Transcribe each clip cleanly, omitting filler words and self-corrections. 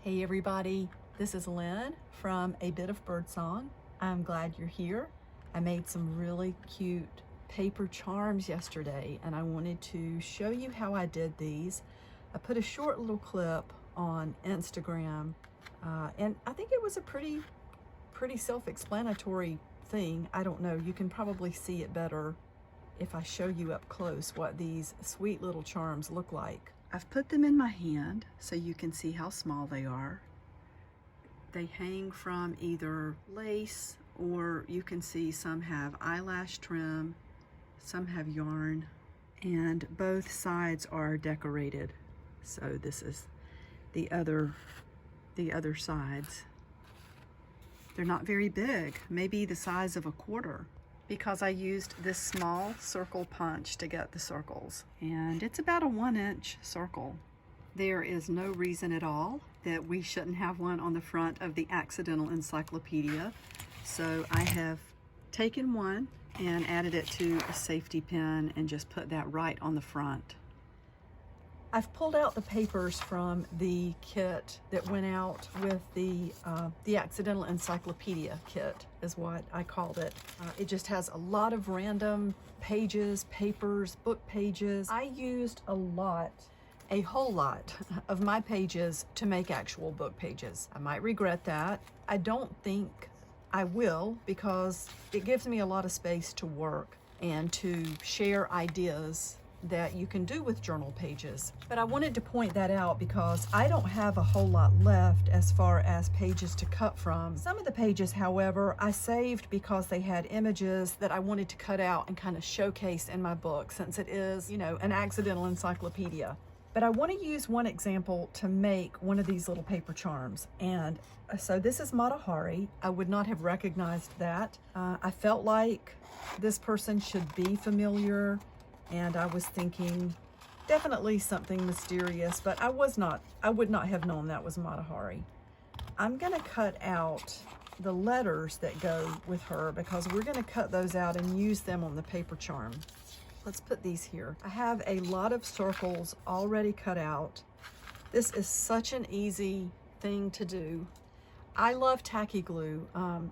Hey everybody, this is Lynn from A Bit of Birdsong. I'm glad you're here. I made some really cute paper charms yesterday and I wanted to show you how I did these. I put a short little clip on Instagram and I think it was a pretty self-explanatory thing. I don't know, you can probably see it better if I show you up close what these sweet little charms look like. I've put them in my hand so you can see how small they are. They hang from either lace, or you can see some have eyelash trim, some have yarn, and both sides are decorated. So this is the other sides. They're not very big, maybe the size of a quarter, because I used this small circle punch to get the circles, and it's about a 1-inch circle. There is no reason at all that we shouldn't have one on the front of the accidental encyclopedia, so I have taken one and added it to a safety pin and just put that right on the front. I've pulled out the papers from the kit that went out with the accidental encyclopedia kit is what I called it. It just has a lot of random pages, papers, book pages. I used a whole lot of my pages to make actual book pages. I might regret that. I don't think I will, because it gives me a lot of space to work and to share ideas that you can do with journal pages. But I wanted to point that out because I don't have a whole lot left as far as pages to cut from. Some of the pages, however, I saved because they had images that I wanted to cut out and kind of showcase in my book, since it is, you know, an accidental encyclopedia. But I want to use one example to make one of these little paper charms. And so this is Matahari. I would not have recognized that. I felt like this person should be familiar, and I was thinking definitely something mysterious, but I would not have known that was Matahari. I'm gonna cut out the letters that go with her because we're gonna cut those out and use them on the paper charm. Let's put these here. I have a lot of circles already cut out. This is such an easy thing to do. I love tacky glue.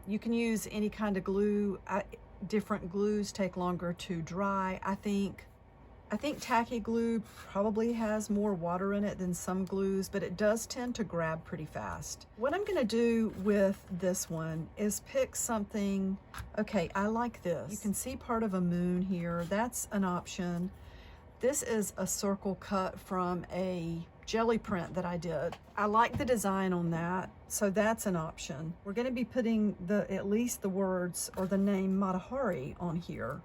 You can use any kind of glue. Different glues take longer to dry. I think tacky glue probably has more water in it than some glues, but it does tend to grab pretty fast. What I'm gonna do with this one is pick something. Okay, I like this. You can see part of a moon here. That's an option. This is a circle cut from a jelly print that I did. I like the design on that, so that's an option. We're going to be putting at least the words or the name Matahari on here.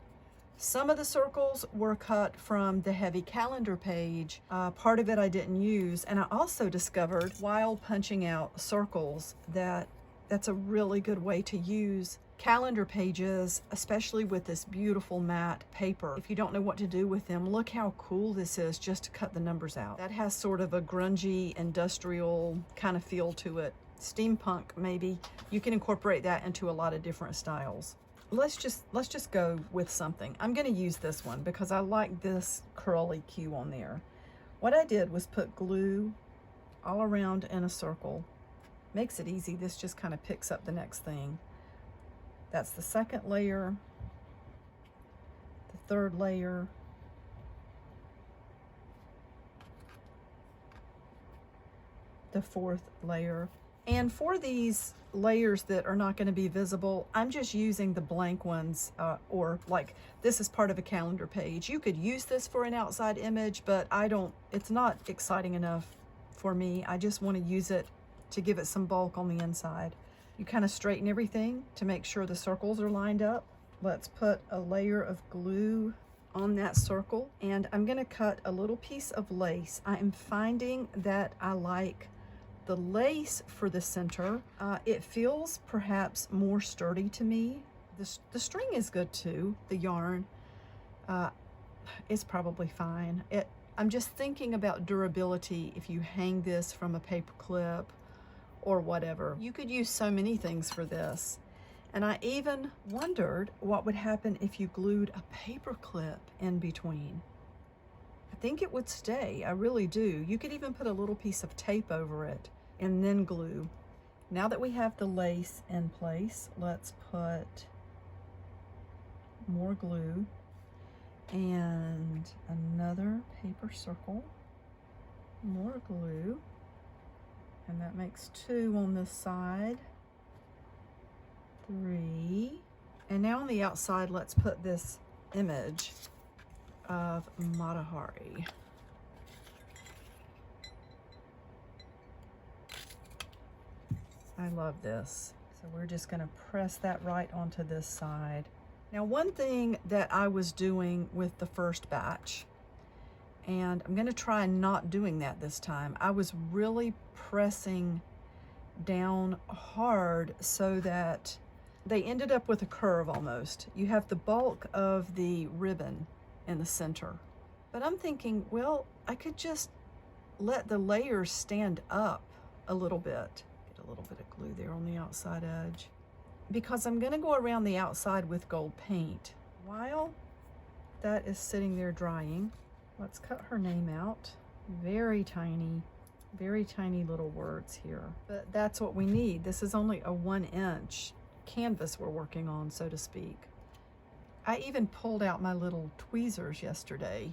Some of the circles were cut from the heavy calendar page. Part of it I didn't use, and I also discovered while punching out circles that's a really good way to use calendar pages, especially with this beautiful matte paper. If you don't know what to do with them, look how cool this is just to cut the numbers out. That has sort of a grungy, industrial kind of feel to it. Steampunk, maybe. You can incorporate that into a lot of different styles. Let's just go with something. I'm gonna use this one because I like this curly Q on there. What I did was put glue all around in a circle. Makes it easy. This just kind of picks up the next thing. That's the second layer, the third layer, the fourth layer. And for these layers that are not going to be visible, I'm just using the blank ones, or like this is part of a calendar page. You could use this for an outside image, but it's not exciting enough for me. I just want to use it to give it some bulk on the inside. You kind of straighten everything to make sure the circles are lined up. Let's put a layer of glue on that circle, and I'm going to cut a little piece of lace. I am finding that I like the lace for the center. It feels perhaps more sturdy to me. The string is good too. The yarn is probably fine. I'm just thinking about durability. If you hang this from a paper clip or whatever, you could use so many things for this. And I even wondered what would happen if you glued a paper clip in between. I think it would stay, I really do. You could even put a little piece of tape over it and then glue. Now that we have the lace in place, let's put more glue and another paper circle, more glue, and that makes 2 on this side, 3. And now on the outside, let's put this image of Matahari. I love this. So we're just gonna press that right onto this side. Now, one thing that I was doing with the first batch, and I'm gonna try not doing that this time, I was really pressing down hard so that they ended up with a curve almost. You have the bulk of the ribbon in the center. But I'm thinking, well, I could just let the layers stand up a little bit. Get a little bit of glue there on the outside edge, because I'm gonna go around the outside with gold paint. While that is sitting there drying, let's cut her name out. Very tiny little words here. But that's what we need. This is only a 1-inch canvas we're working on, so to speak. I even pulled out my little tweezers yesterday.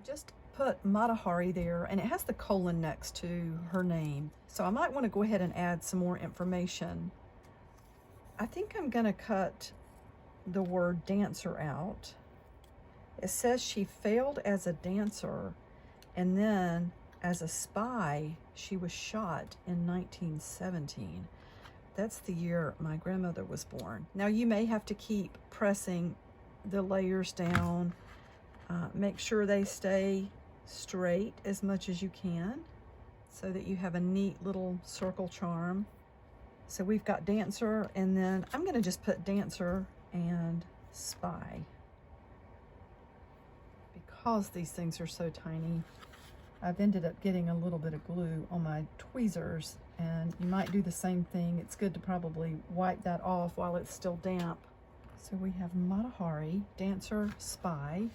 Just put Matahari there, and it has the colon next to her name. So I might want to go ahead and add some more information. I think I'm going to cut the word dancer out. It says she failed as a dancer, and then as a spy, she was shot in 1917. That's the year my grandmother was born. Now, you may have to keep pressing the layers down. Make sure they stay straight as much as you can so that you have a neat little circle charm. So we've got dancer, and then I'm gonna just put dancer and spy. Because these things are so tiny, I've ended up getting a little bit of glue on my tweezers, and you might do the same thing. It's good to probably wipe that off while it's still damp. So we have Matahari, dancer, spy.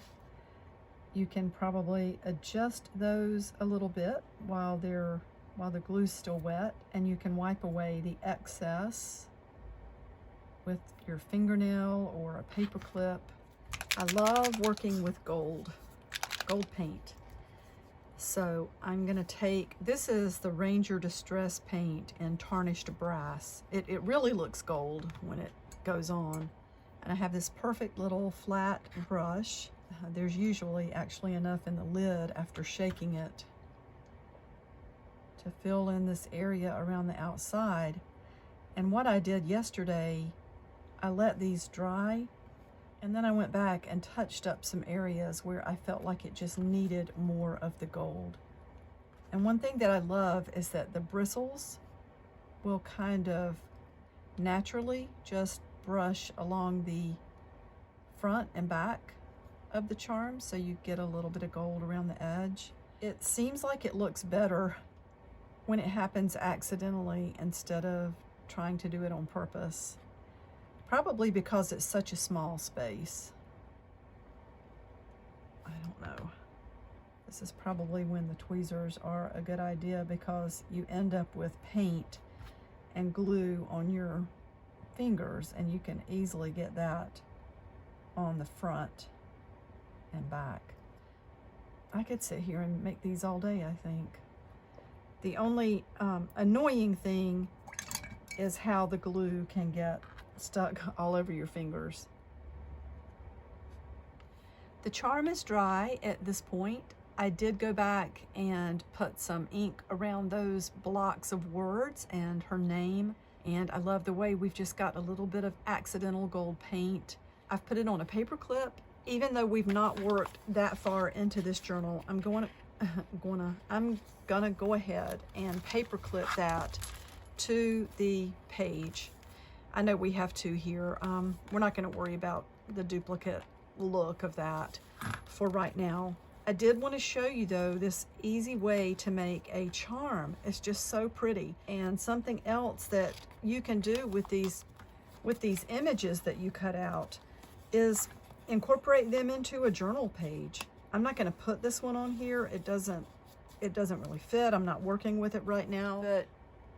You can probably adjust those a little bit while the glue's still wet, and you can wipe away the excess with your fingernail or a paper clip. I love working with gold paint. So I'm gonna take, this is the Ranger Distress paint in tarnished brass. It really looks gold when it goes on. And I have this perfect little flat brush. There's usually actually enough in the lid after shaking it to fill in this area around the outside. And what I did yesterday, I let these dry, and then I went back and touched up some areas where I felt like it just needed more of the gold. And one thing that I love is that the bristles will kind of naturally just brush along the front and back of the charm, so you get a little bit of gold around the edge. It seems like it looks better when it happens accidentally instead of trying to do it on purpose. Probably because it's such a small space. I don't know. This is probably when the tweezers are a good idea, because you end up with paint and glue on your fingers, and you can easily get that on the front and back. I could sit here and make these all day, I think. The only annoying thing is how the glue can get stuck all over your fingers. The charm is dry at this point. I did go back and put some ink around those blocks of words and her name, and I love the way we've just got a little bit of accidental gold paint. I've put it on a paper clip. Even though we've not worked that far into this journal, I'm gonna go ahead and paper clip that to the page. I know we have two here. We're not gonna worry about the duplicate look of that for right now. I did want to show you though this easy way to make a charm. It's just so pretty. And something else that you can do with these images that you cut out is incorporate them into a journal page. I'm not going to put this one on here. It doesn't it doesn't really fit. I'm not working with it right now, but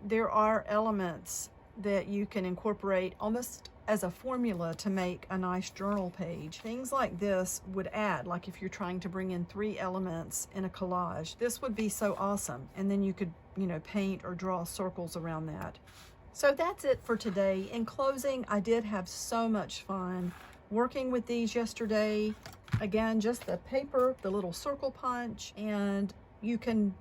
there are elements that you can incorporate almost as a formula to make a nice journal page. Things like this would add, like if you're trying to bring in 3 elements in a collage, this would be so awesome. And then you could, you know, paint or draw circles around that. So that's it for today. In closing, I did have so much fun working with these yesterday. Again, just the paper, the little circle punch, and you can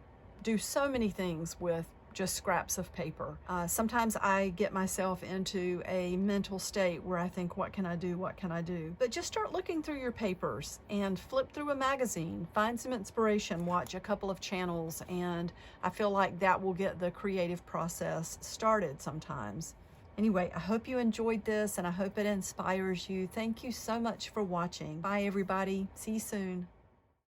do so many things with just scraps of paper. Sometimes I get myself into a mental state where I think, what can I do? What can I do? But just start looking through your papers and flip through a magazine, find some inspiration, watch a couple of channels, and I feel like that will get the creative process started sometimes. Anyway, I hope you enjoyed this and I hope it inspires you. Thank you so much for watching. Bye everybody. See you soon.